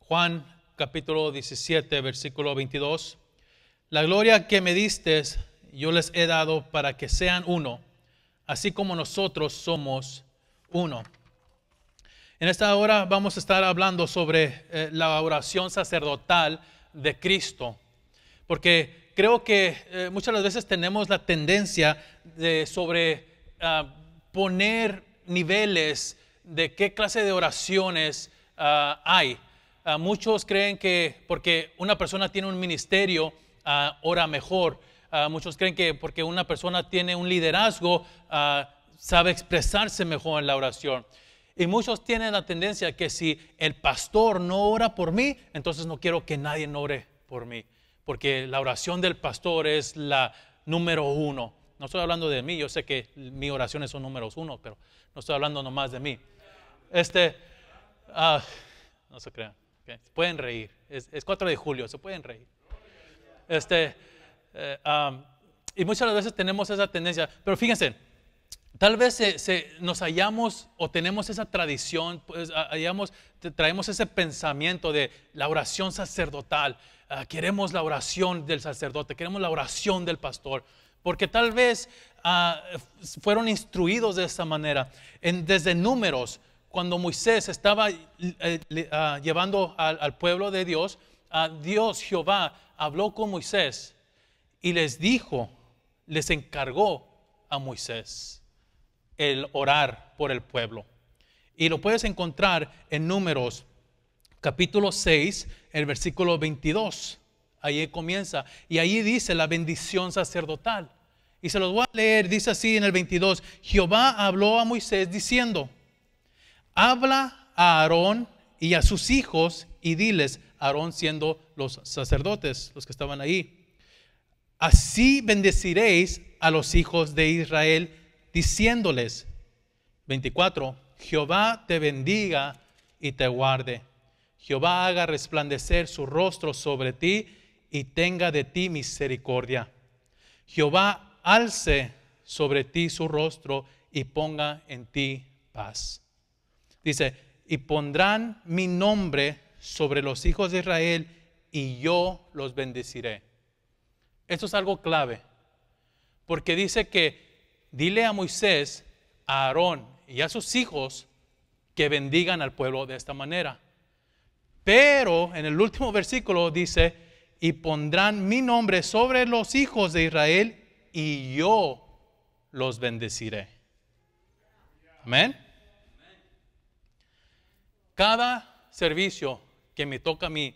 Juan capítulo 17, versículo 22. La gloria que me diste, yo les he dado para que sean uno, así como nosotros somos uno. En esta hora vamos a estar hablando sobre la oración sacerdotal de Cristo, porque creo que muchas de las veces tenemos la tendencia de poner niveles de qué clase de oraciones hay. Muchos creen que porque una persona tiene un ministerio, ora mejor. Muchos creen que porque una persona tiene un liderazgo, sabe expresarse mejor en la oración. Y muchos tienen la tendencia que si el pastor no ora por mí, entonces no quiero que nadie ore por mí, porque la oración del pastor es la número uno. No estoy hablando de mí, yo sé que mis oraciones son números uno, pero no estoy hablando nomás de mí. No se crean, okay. Se pueden reír, es 4 de julio, se pueden reír. Y muchas veces tenemos esa tendencia, pero fíjense, tal vez nos hallamos o tenemos esa tradición, pues, traemos ese pensamiento de la oración sacerdotal. Queremos la oración del sacerdote, queremos la oración del pastor, porque tal vez fueron instruidos de esa manera. Desde Números, cuando Moisés estaba llevando al pueblo de Dios, Dios, Jehová, habló con Moisés y les encargó a Moisés el orar por el pueblo. Y lo puedes encontrar en Números capítulo 6, el versículo 22. Ahí comienza. Y ahí dice la bendición sacerdotal. Y se los voy a leer. Dice así en el 22. Jehová habló a Moisés diciendo: habla a Aarón y a sus hijos y diles, Aarón siendo los sacerdotes, los que estaban ahí: así bendeciréis a los hijos de Israel, diciéndoles, 24, Jehová te bendiga y te guarde. Jehová haga resplandecer su rostro sobre ti y tenga de ti misericordia. Jehová alce sobre ti su rostro y ponga en ti paz. Dice, y pondrán mi nombre sobre los hijos de Israel y yo los bendeciré. Esto es algo clave, porque dice que dile a Moisés, a Aarón y a sus hijos que bendigan al pueblo de esta manera. Pero en el último versículo dice, y pondrán mi nombre sobre los hijos de Israel y yo los bendeciré. Amén. Cada servicio que me toca a mí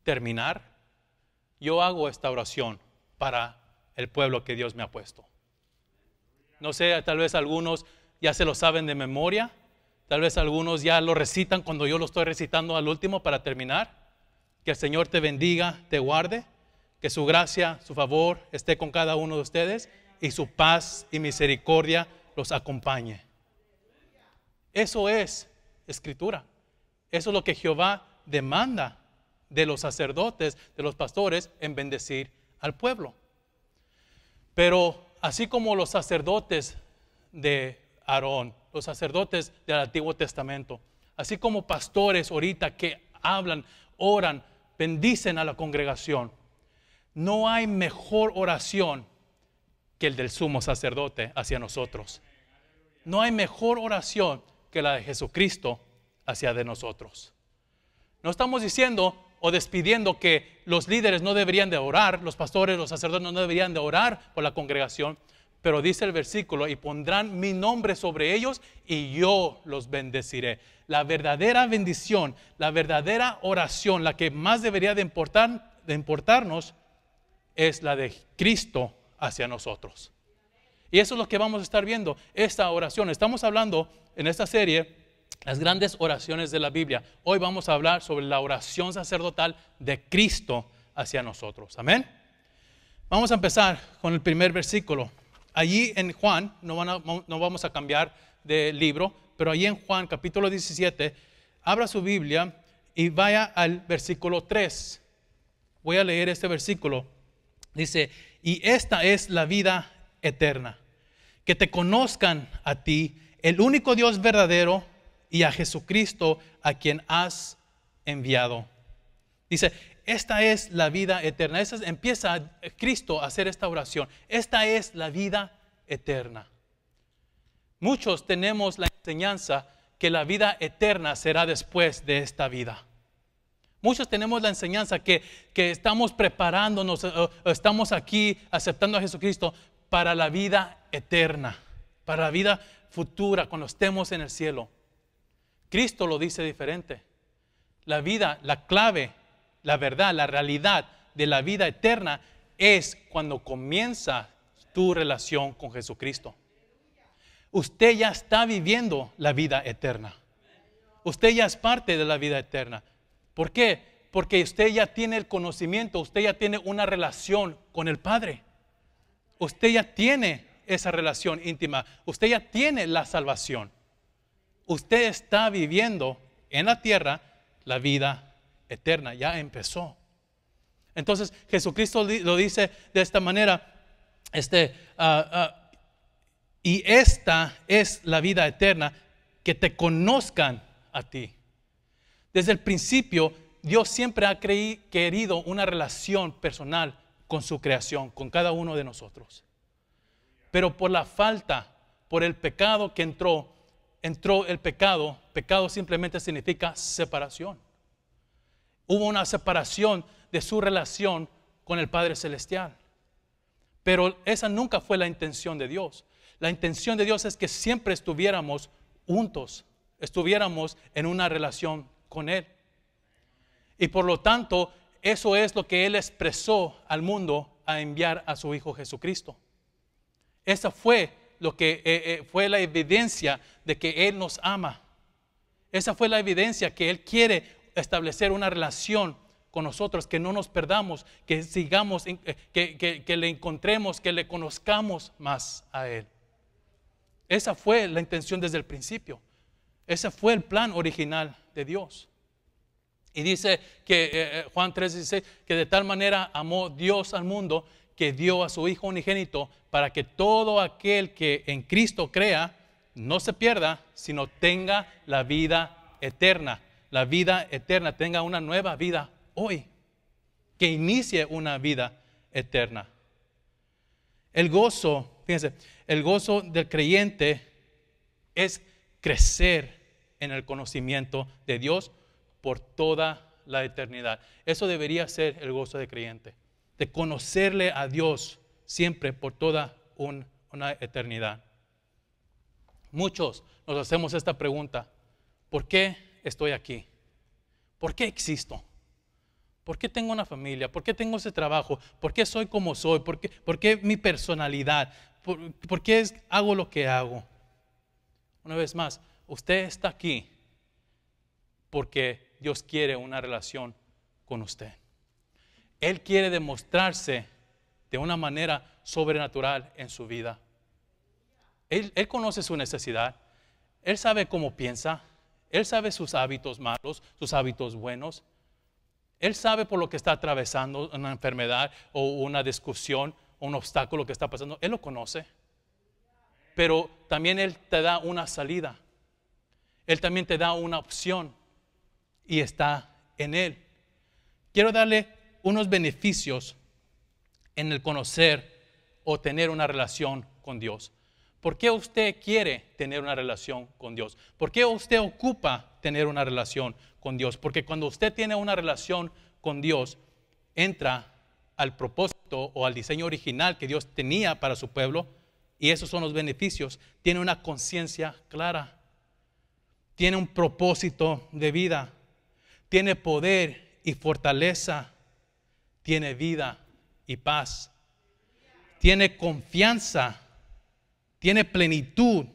terminar, yo hago esta oración para el pueblo que Dios me ha puesto. No sé, tal vez algunos ya se lo saben de memoria, tal vez algunos ya lo recitan cuando yo lo estoy recitando al último para terminar. Que el Señor te bendiga, te guarde, que su gracia, su favor esté con cada uno de ustedes y su paz y misericordia los acompañe. Eso es Escritura. Eso es lo que Jehová demanda de los sacerdotes, de los pastores, en bendecir al pueblo. Pero así como los sacerdotes de Aarón, los sacerdotes del Antiguo Testamento, así como pastores ahorita que hablan, oran, bendicen a la congregación, no hay mejor oración que el del sumo sacerdote hacia nosotros. No hay mejor oración que la de Jesucristo hacia de nosotros. No estamos diciendo o despidiendo que los líderes no deberían de orar, los pastores, los sacerdotes no deberían de orar por la congregación, pero dice el versículo, y pondrán mi nombre sobre ellos y yo los bendeciré. La verdadera bendición, la verdadera oración, la que más debería de importarnos, es la de Cristo hacia nosotros. Y eso es lo que vamos a estar viendo, esta oración. Estamos hablando en esta serie las grandes oraciones de la Biblia. Hoy vamos a hablar sobre la oración sacerdotal de Cristo hacia nosotros. Amén. Vamos a empezar con el primer versículo. Allí en Juan, no vamos a cambiar de libro, pero allí en Juan capítulo 17, abra su Biblia y vaya al versículo 3. Voy a leer este versículo. Dice, y esta es la vida eterna, que te conozcan a ti, el único Dios verdadero, y a Jesucristo, a quien has enviado. Dice, esta es la vida eterna. Empieza Cristo a hacer esta oración. Esta es la vida eterna. Muchos tenemos la enseñanza que la vida eterna será después de esta vida. Muchos tenemos la enseñanza que estamos preparándonos, estamos aquí aceptando a Jesucristo para la vida eterna, para la vida futura, cuando estemos en el cielo. Cristo lo dice diferente. La vida, la clave, la verdad, la realidad de la vida eterna es cuando comienza tu relación con Jesucristo. Usted ya está viviendo la vida eterna. Usted ya es parte de la vida eterna. ¿Por qué? Porque usted ya tiene el conocimiento, usted ya tiene una relación con el Padre. Usted ya tiene esa relación íntima. Usted ya tiene la salvación. Usted está viviendo en la tierra la vida eterna. Ya empezó. Entonces Jesucristo lo dice de esta manera. Y esta es la vida eterna, que te conozcan a ti. Desde el principio, Dios siempre ha querido una relación personal con su creación, con cada uno de nosotros. Pero por la falta, por el pecado que entró el pecado. Pecado simplemente significa separación. Hubo una separación de su relación con el Padre Celestial. Pero esa nunca fue la intención de Dios. La intención de Dios es que siempre estuviéramos juntos, estuviéramos en una relación con Él. Y por lo tanto, eso es lo que Él expresó al mundo a enviar a su Hijo Jesucristo. Esa fue lo que fue la evidencia de que Él nos ama. Esa fue la evidencia que Él quiere establecer una relación con nosotros, que no nos perdamos, que sigamos, que le encontremos, que le conozcamos más a Él. Esa fue la intención desde el principio. Ese fue el plan original de Dios. Y dice que Juan 3:16, que de tal manera amó Dios al mundo que dio a su Hijo unigénito para que todo aquel que en Cristo crea no se pierda, sino tenga la vida eterna. La vida eterna, tenga una nueva vida hoy. Que inicie una vida eterna. El gozo, fíjense, el gozo del creyente es crecer en el conocimiento de Dios por toda la eternidad. Eso debería ser el gozo del creyente, de conocerle a Dios siempre por toda una eternidad. Muchos nos hacemos esta pregunta: ¿por qué estoy aquí? ¿Por qué existo? ¿Por qué tengo una familia? ¿Por qué tengo ese trabajo? ¿Por qué soy como soy? ¿Por qué mi personalidad? ¿Por qué hago lo que hago? Una vez más, usted está aquí porque Dios quiere una relación con usted. Él quiere demostrarse de una manera sobrenatural en su vida. Él conoce su necesidad. Él sabe cómo piensa. Él sabe sus hábitos malos, sus hábitos buenos. Él sabe por lo que está atravesando, una enfermedad o una discusión, o un obstáculo que está pasando. Él lo conoce. Pero también Él te da una salida. Él también te da una opción. Y está en Él. Quiero darle unos beneficios en el conocer o tener una relación con Dios. ¿Por qué usted quiere tener una relación con Dios? ¿Por qué usted ocupa tener una relación con Dios? Porque cuando usted tiene una relación con Dios, entra al propósito o al diseño original que Dios tenía para su pueblo, y esos son los beneficios. Tiene una conciencia clara, tiene un propósito de vida, tiene poder y fortaleza, tiene vida y paz, tiene confianza, tiene plenitud,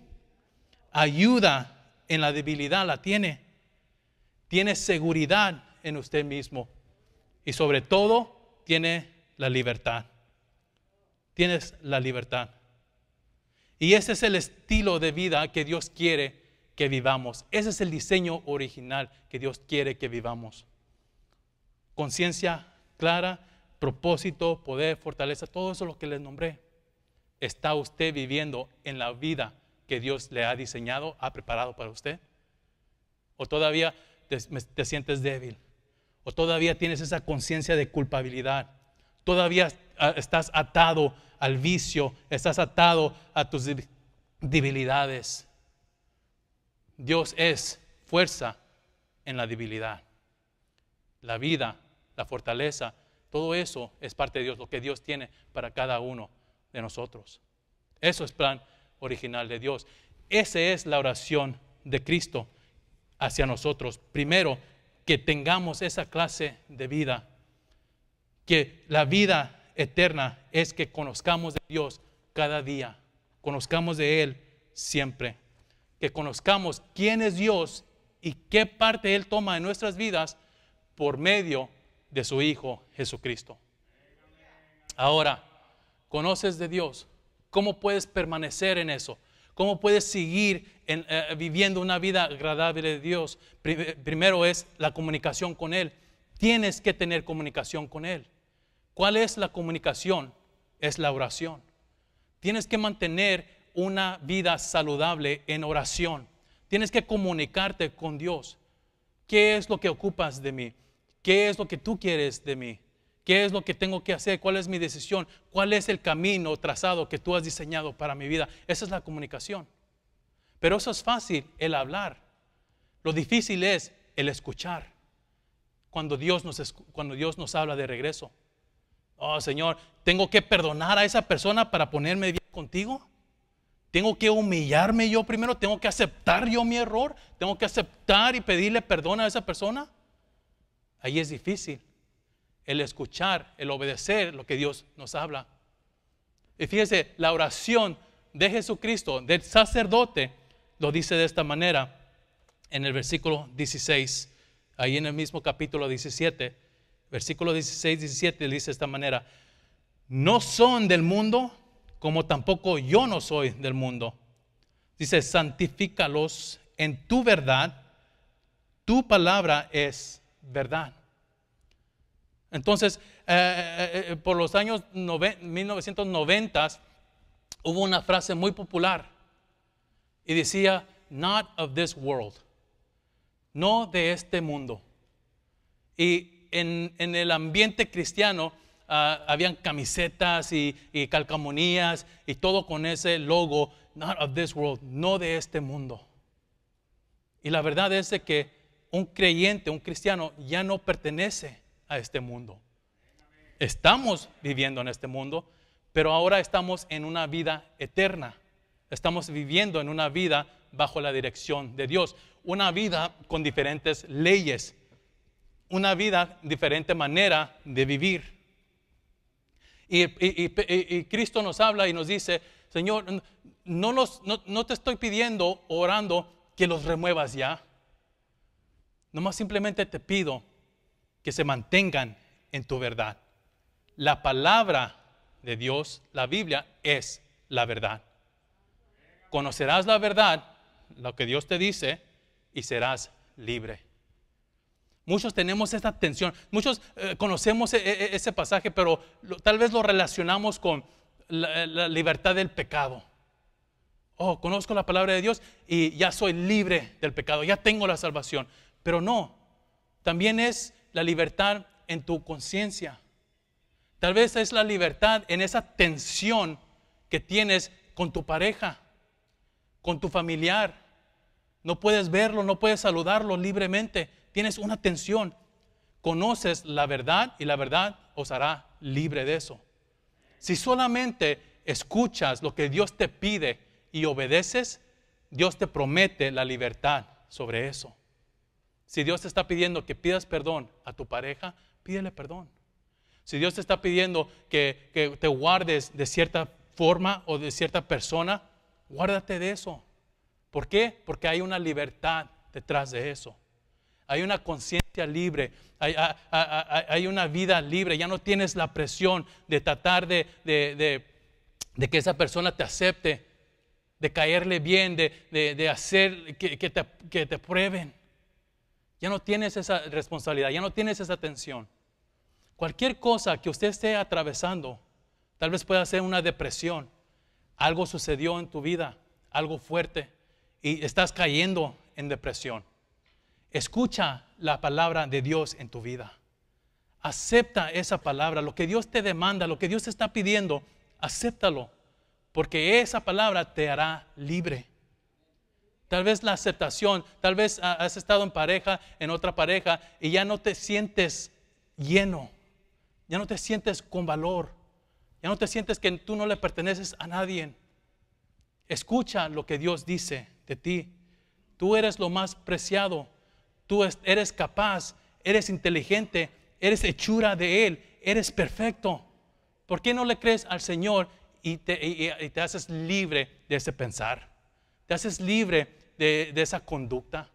ayuda en la debilidad la tiene seguridad en usted mismo y sobre todo tiene la libertad. Tienes la libertad. Y ese es el estilo de vida que Dios quiere que vivamos. Ese es el diseño original que Dios quiere que vivamos. Conciencia clara, propósito, poder, fortaleza, todo eso es lo que les nombré. ¿Está usted viviendo en la vida que Dios le ha diseñado, ha preparado para usted? ¿O todavía te sientes débil, o todavía tienes esa conciencia de culpabilidad, todavía estás atado al vicio, estás atado a tus debilidades. Dios es fuerza en la debilidad. La vida, la fortaleza, todo eso es parte de Dios, lo que Dios tiene para cada uno de nosotros. Eso es plan original de Dios. Esa es la oración de Cristo hacia nosotros. Primero, que tengamos esa clase de vida, que la vida eterna es que conozcamos de Dios cada día, conozcamos de Él siempre, que conozcamos quién es Dios y qué parte Él toma en nuestras vidas por medio de su Hijo Jesucristo. Ahora, ¿conoces de Dios? ¿Cómo puedes permanecer en eso? ¿Cómo puedes seguir viviendo una vida agradable de Dios? Primero es la comunicación con Él. Tienes que tener comunicación con Él. ¿Cuál es la comunicación? Es la oración. Tienes que mantener una vida saludable en oración. Tienes que comunicarte con Dios. ¿Qué es lo que ocupas de mí? ¿Qué es lo que tú quieres de mí? ¿Qué es lo que tengo que hacer? ¿Cuál es mi decisión? ¿Cuál es el camino trazado que tú has diseñado para mi vida? Esa es la comunicación. Pero eso es fácil, el hablar. Lo difícil es el escuchar. Cuando Dios nos habla de regreso. Oh, Señor, ¿tengo que perdonar a esa persona para ponerme bien contigo? ¿Tengo que humillarme yo primero? ¿Tengo que aceptar yo mi error? ¿Tengo que aceptar y pedirle perdón a esa persona? Ahí es difícil. El escuchar, el obedecer lo que Dios nos habla. Y fíjese, la oración de Jesucristo, del sacerdote, lo dice de esta manera en el versículo 16, ahí en el mismo capítulo 17, versículo 16, 17, dice de esta manera: no son del mundo, como tampoco yo no soy del mundo. Dice, santifícalos en tu verdad, tu palabra es verdad. Entonces, por los años 1990 hubo una frase muy popular y decía, not of this world, no de este mundo. Y en el ambiente cristiano habían camisetas y calcamonías y todo con ese logo, not of this world, no de este mundo. Y la verdad es de que un creyente, un cristiano, ya no pertenece a este mundo. Estamos viviendo en este mundo, pero ahora estamos en una vida eterna. Estamos viviendo en una vida bajo la dirección de Dios. Una vida con diferentes leyes. Una vida, diferente manera de vivir. Y Cristo nos habla y nos dice, Señor, no te estoy pidiendo, orando, que los remuevas ya. Nomás simplemente te pido que se mantengan en tu verdad. La palabra de Dios, la Biblia, es la verdad. Conocerás la verdad, lo que Dios te dice, y serás libre. Muchos tenemos esta tensión, muchos conocemos ese pasaje, pero tal vez lo relacionamos con la libertad del pecado. Oh, conozco la palabra de Dios y ya soy libre del pecado, ya tengo la salvación. Pero no, también es la libertad en tu conciencia. Tal vez es la libertad en esa tensión que tienes con tu pareja, con tu familiar. No puedes verlo, no puedes saludarlo libremente. Tienes una tensión. Conoces la verdad y la verdad os hará libre de eso. Si solamente escuchas lo que Dios te pide y obedeces, Dios te promete la libertad sobre eso. Si Dios te está pidiendo que pidas perdón a tu pareja, pídele perdón. Si Dios te está pidiendo que te guardes de cierta forma o de cierta persona, guárdate de eso. ¿Por qué? Porque hay una libertad detrás de eso. Hay una conciencia libre, hay una vida libre. Ya no tienes la presión de tratar de que esa persona te acepte, de caerle bien, de hacer que te prueben. Ya no tienes esa responsabilidad, ya no tienes esa tensión. Cualquier cosa que usted esté atravesando, tal vez pueda ser una depresión. Algo sucedió en tu vida, algo fuerte, y estás cayendo en depresión. Escucha la palabra de Dios en tu vida. Acepta esa palabra, lo que Dios te demanda, lo que Dios te está pidiendo, acéptalo, porque esa palabra te hará libre. Tal vez la aceptación, tal vez has estado en pareja, en otra pareja, y ya no te sientes lleno, ya no te sientes con valor, ya no te sientes que tú no le perteneces a nadie. Escucha lo que Dios dice de ti. Tú eres lo más preciado, tú eres capaz, eres inteligente, eres hechura de Él, eres perfecto. ¿Por qué no le crees al Señor y te haces libre de ese pensar? Te haces libre de esa conducta.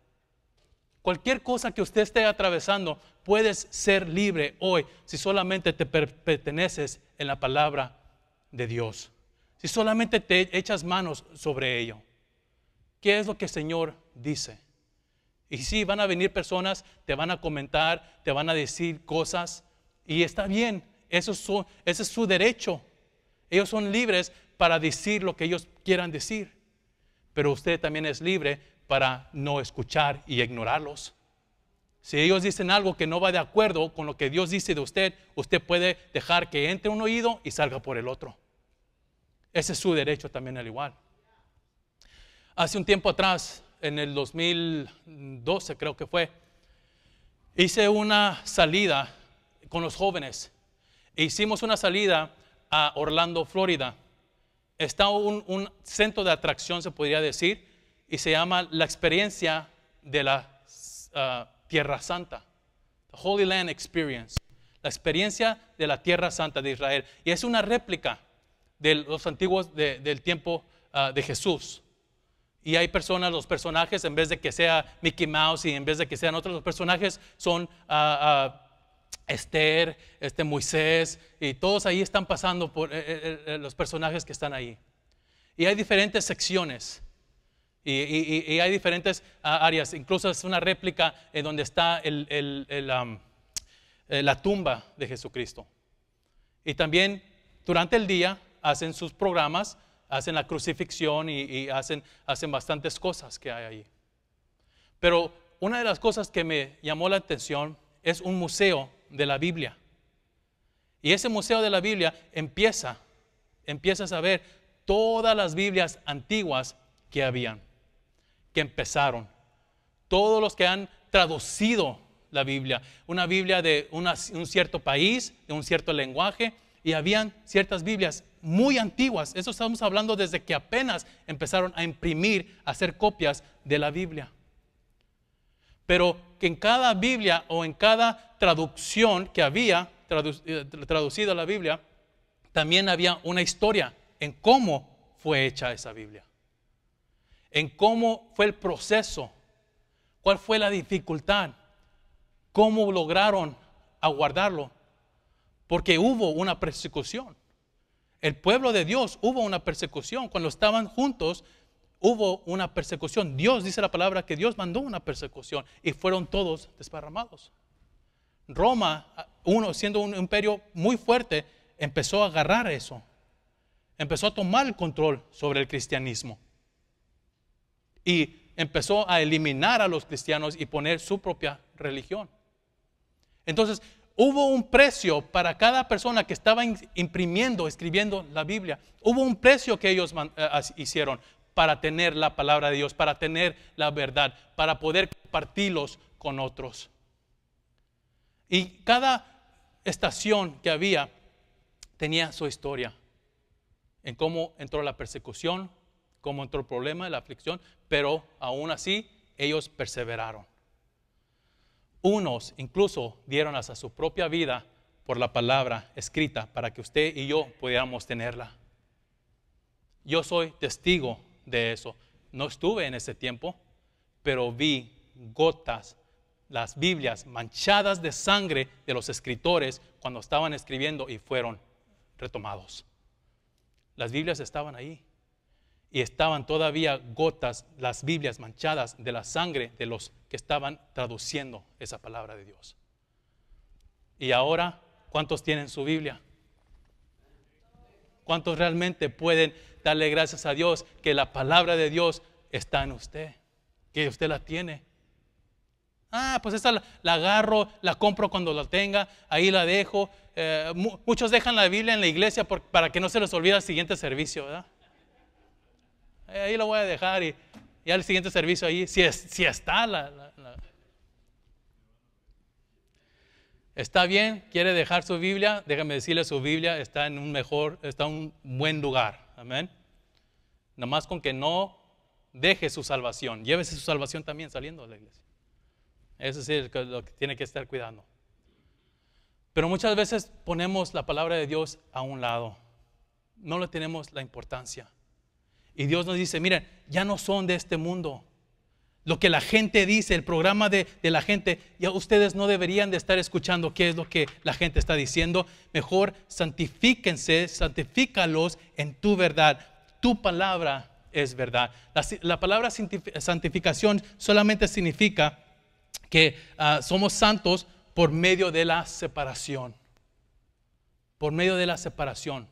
Cualquier cosa que usted esté atravesando, puedes ser libre hoy si solamente te perteneces en la palabra de Dios. Si solamente te echas manos sobre ello. ¿Qué es lo que el Señor dice? Y sí, van a venir personas, te van a comentar, te van a decir cosas, y está bien, ese es su derecho. Ellos son libres para decir lo que ellos quieran decir, pero usted también es libre para no escuchar y ignorarlos. Si ellos dicen algo que no va de acuerdo con lo que Dios dice de usted, usted puede dejar que entre un oído y salga por el otro. Ese es su derecho también al igual. Hace un tiempo atrás, en el 2012 creo que fue, hice una salida con los jóvenes. Hicimos una salida a Orlando, Florida. Está un centro de atracción, se podría decir, y se llama la experiencia de la Tierra Santa. The Holy Land Experience. La experiencia de la Tierra Santa de Israel. Y es una réplica de los antiguos del tiempo de Jesús. Y hay personas, los personajes, en vez de que sea Mickey Mouse y en vez de que sean otros, los personajes son Esther, Moisés, y todos ahí están pasando por los personajes que están ahí. Y hay diferentes secciones y hay diferentes áreas. Incluso es una réplica en donde está la tumba de Jesucristo. Y también durante el día hacen sus programas, hacen la crucifixión y hacen bastantes cosas que hay ahí. Pero una de las cosas que me llamó la atención es un museo de la Biblia. Y ese museo de la Biblia empiezas a ver todas las Biblias antiguas que habían, que empezaron. Todos los que han traducido la Biblia, una Biblia de un cierto país, de un cierto lenguaje, y habían ciertas Biblias muy antiguas. Eso estamos hablando desde que apenas empezaron a imprimir, a hacer copias de la Biblia. Pero que en cada Biblia o en cada traducción que había traducido la Biblia, también había una historia en cómo fue hecha esa Biblia, en cómo fue el proceso, cuál fue la dificultad, cómo lograron aguardarlo, porque hubo una persecución. El pueblo de Dios hubo una persecución. Cuando estaban juntos, hubo una persecución. Dios, dice la palabra, que Dios mandó una persecución y fueron todos desparramados. Roma, siendo un imperio muy fuerte, empezó a agarrar eso. Empezó a tomar el control sobre el cristianismo. Y empezó a eliminar a los cristianos y poner su propia religión. Entonces, hubo un precio para cada persona que estaba escribiendo la Biblia. Hubo un precio que ellos hicieron para tener la palabra de Dios, para tener la verdad, para poder compartirlos con otros. Y cada estación que había tenía su historia. En cómo entró la persecución, cómo entró el problema, la aflicción, pero aún así ellos perseveraron. Unos incluso dieron hasta su propia vida por la palabra escrita para que usted y yo pudiéramos tenerla. Yo soy testigo de eso. No estuve en ese tiempo, pero vi gotas, las Biblias manchadas de sangre de los escritores cuando estaban escribiendo y fueron retomados. Las Biblias estaban ahí y estaban todavía gotas, las Biblias manchadas de la sangre de los que estaban traduciendo esa palabra de Dios. Y ahora, ¿cuántos tienen su Biblia? ¿Cuántos realmente pueden darle gracias a Dios que la palabra de Dios está en usted? Que usted la tiene. Pues esta la agarro, la compro cuando la tenga, ahí la dejo. Muchos dejan la Biblia en la iglesia para que no se les olvide el siguiente servicio, ¿verdad? Ahí la voy a dejar y ya el siguiente servicio ahí, si está está bien, quiere dejar su Biblia, déjame decirle, su Biblia está en un buen lugar, amén. Nomás con que no deje su salvación, llévese su salvación también saliendo de la iglesia. Eso sí es lo que tiene que estar cuidando. Pero muchas veces ponemos la palabra de Dios a un lado, no le tenemos la importancia. Y Dios nos dice, miren, ya no son de este mundo. Lo que la gente dice, el programa de la gente, ya ustedes no deberían de estar escuchando qué es lo que la gente está diciendo. Mejor santifíquense, santifícalos en tu verdad. Tu palabra es verdad. La palabra santificación solamente significa que somos santos por medio de la separación. Por medio de la separación.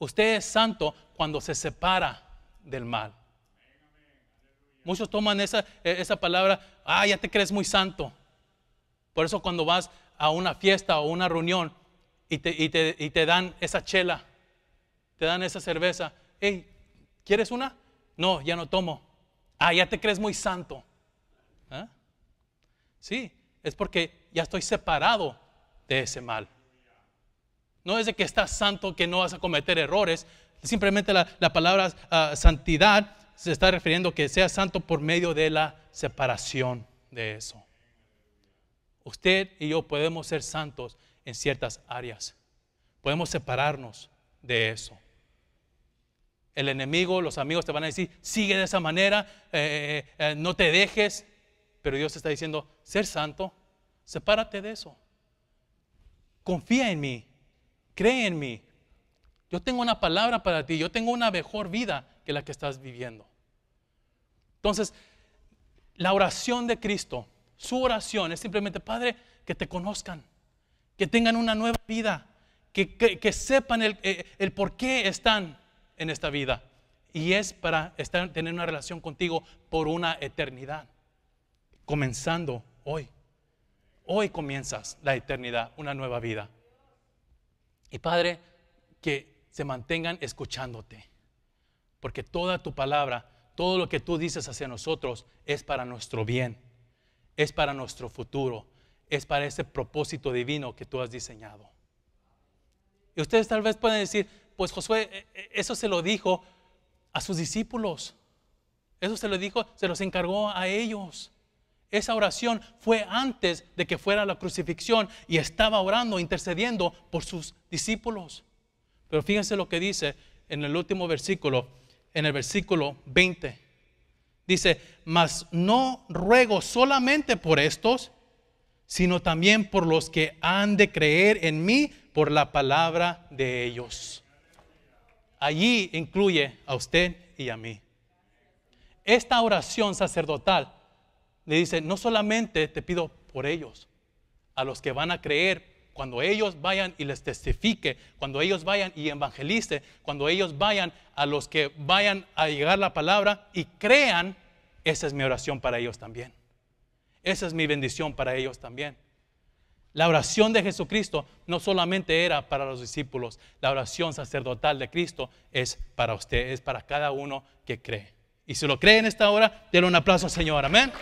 Usted es santo cuando se separa del mal. Muchos toman esa palabra, ya te crees muy santo. Por eso cuando vas a una fiesta o una reunión y te dan esa chela, te dan esa cerveza, hey, ¿quieres una? No, ya no tomo. Ya te crees muy santo. Sí, es porque ya estoy separado de ese mal. No es de que estás santo que no vas a cometer errores. Simplemente la palabra santidad se está refiriendo que sea santo por medio de la separación de eso. Usted y yo podemos ser santos en ciertas áreas. Podemos separarnos de eso. El enemigo, los amigos te van a decir, sigue de esa manera, no te dejes. Pero Dios está diciendo, ser santo, sepárate de eso. Confía en mí, cree en mí. Yo tengo una palabra para ti, yo tengo una mejor vida que la que estás viviendo. Entonces, la oración de Cristo, su oración es simplemente, Padre, que te conozcan, que tengan una nueva vida, que sepan el por qué están en esta vida. Y es para tener una relación contigo por una eternidad. Comenzando hoy. Hoy comienzas la eternidad, una nueva vida. Y Padre, que se mantengan escuchándote. Porque toda tu palabra, todo lo que tú dices hacia nosotros es para nuestro bien. Es para nuestro futuro. Es para ese propósito divino que tú has diseñado. Y ustedes tal vez pueden decir, pues Josué, eso se lo dijo a sus discípulos. Eso se lo dijo, se los encargó a ellos. Esa oración fue antes de que fuera la crucifixión y estaba orando, intercediendo por sus discípulos. Pero fíjense lo que dice en el último versículo, en el versículo 20. Dice, mas no ruego solamente por estos, sino también por los que han de creer en mí por la palabra de ellos. Allí incluye a usted y a mí. Esta oración sacerdotal le dice, no solamente te pido por ellos, a los que van a creer, cuando ellos vayan y les testifique, cuando ellos vayan y evangelice, cuando ellos vayan a los que vayan a llegar la palabra y crean, esa es mi oración para ellos también. Esa es mi bendición para ellos también. La oración de Jesucristo no solamente era para los discípulos, la oración sacerdotal de Cristo es para usted, es para cada uno que cree. Y si lo cree en esta hora, denle un aplauso al Señor, amén.